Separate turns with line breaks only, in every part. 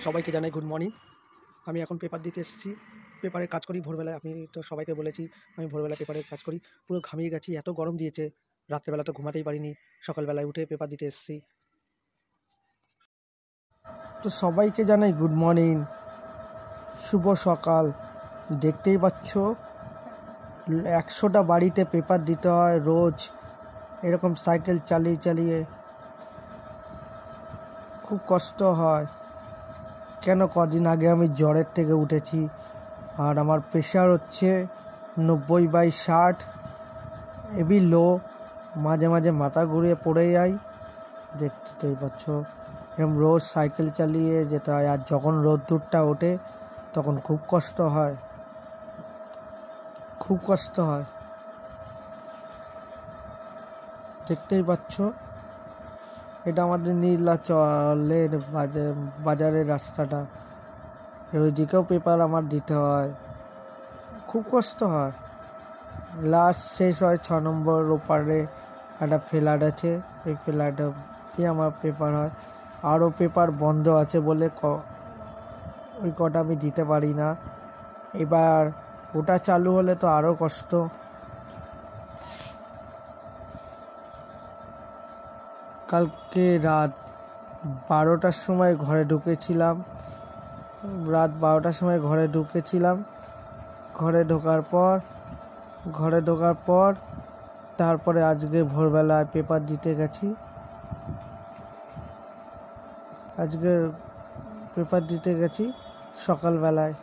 সবাইকে জানাই good morning. আমি এখন পেপার দিতে এসেছি, পেপারে কাজ করি ভোরবেলায়। আমি তো সবাইকে বলেছি আমি ভোরবেলা পেপারে কাজ করি। পুরো ঘামিয়ে গেছি, এত গরম দিয়েছে, রাত্রেবেলা তো ঘুমাতেই পারিনি। সকালবেলায় উঠে পেপার দিতে এসেছি। তো সবাইকে জানাই গুড মর্নিং, শুভ সকাল। দেখতেই পাচ্ছ 100টা বাড়িতে পেপার দিতে হয় রোজ, এরকম সাইকেল চালিয়ে চালিয়ে খুব কষ্ট হয়। কেন, কদিন আগে আমি জ্বরের থেকে উঠেছি, আর আমার প্রেশার হচ্ছে 90/60, এবি লো। মাঝে মাঝে মাথা ঘুরিয়ে পড়ে যাই, দেখতেই পাচ্ছ। এরকম রোজ সাইকেল চালিয়ে যেতে হয়, আর যখন রোদ্দুরটা ওঠে তখন খুব কষ্ট হয়, খুব কষ্ট হয়। দেখতেই পাচ্ছ, এটা আমাদের নীলাচলের বাজারের রাস্তাটা। ওইদিকেও পেপার আমার দিতে হয়, খুব কষ্ট হয়। লাস্ট শেষ হয় 6 নম্বর ওপারে একটা ফ্ল্যাট আছে, ওই ফ্ল্যাটে দিয়ে আমার পেপার হয়। আরও পেপার বন্ধ আছে বলে ওই কটা আমি দিতে পারি না। এবার ওটা চালু হলে তো আরও কষ্ট। কালকে রাত 12টার সময় ঘরে ঢুকেছিলাম, ঘরে ঢোকার পর তারপরে আজকে ভোরবেলায় পেপার দিতে গেছি। সকালবেলায়।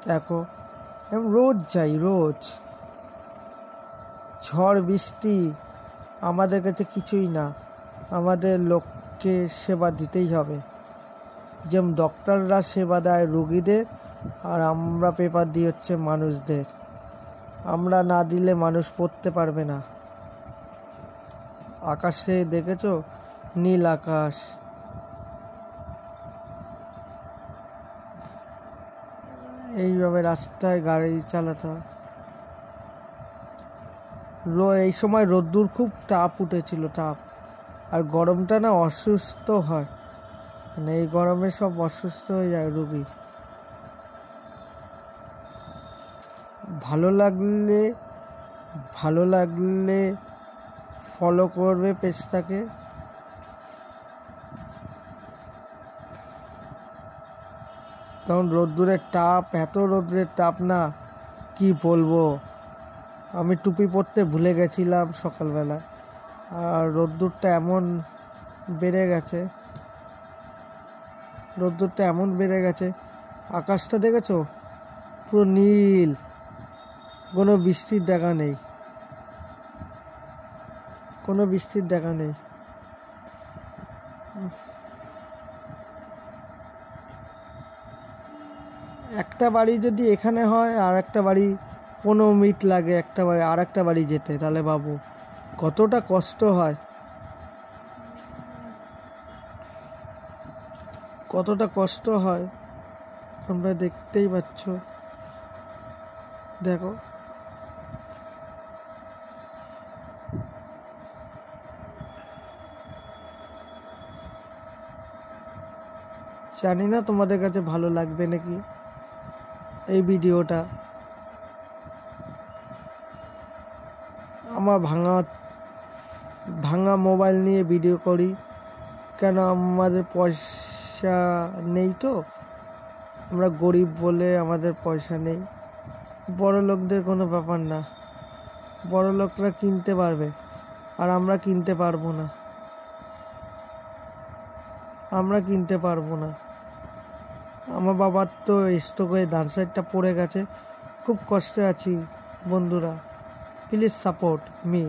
দেখো, রোজ যাই, রোজ ঝড় বৃষ্টি আমাদের কাছে কিছুই না। আমাদের লোককে সেবা দিতেই হবে, যেমন ডক্টররা সেবা দেয় রুগীদের, আর আমরা পেপার দিই হচ্ছে মানুষদের। আমরা না দিলে মানুষ পড়তে পারবে না। আকাশে দেখেছো, নীল আকাশ। এইভাবে রাস্তায় গাড়ি চালাতে হয়। এই সময় রোদ্দুর খুব তাপ উঠেছিল, আর গরমটা না অসুস্থ হয়, মানে এই গরমে সব অসুস্থ হয়ে যায় রুগী। ভালো লাগলে ফলো করবে পেজটাকে। তখন রোদ্দুরের তাপ, এত রোদ্রের তাপ না কি বলবো। আমি টুপি পরতে ভুলে গেছিলাম সকালবেলা, আর রোদ্দুরটা এমন বেড়ে গেছে। আকাশটা দেখেছো, পুরো নীল, কোনো বৃষ্টির দেখা নেই। একটা বাড়ি যদি এখানে হয়, আর একটা বাড়ি 15 মিনিট লাগে আর একটা বাড়ি যেতে, তাহলে বাবু কতটা কষ্ট হয়। তোমরা দেখতেই পাচ্ছ। দেখো, জানি না তোমাদের কাছে ভালো লাগবে নাকি এই ভিডিওটা। আমার ভাঙা মোবাইল নিয়ে ভিডিও করি, কেন আমাদের পয়সা নেই, তো আমরা গরিব বলে আমাদের পয়সা নেই। বড় লোকদের কোনো ব্যাপার না, বড় লোকরা কিনতে পারবে, আর আমরা কিনতে পারবো না। আমার বাবার তো স্ট্রোক হয়ে ডান সাইডটা পড়ে গেছে, খুব কষ্টে আছি। বন্ধুরা, প্লিজ সাপোর্ট মি।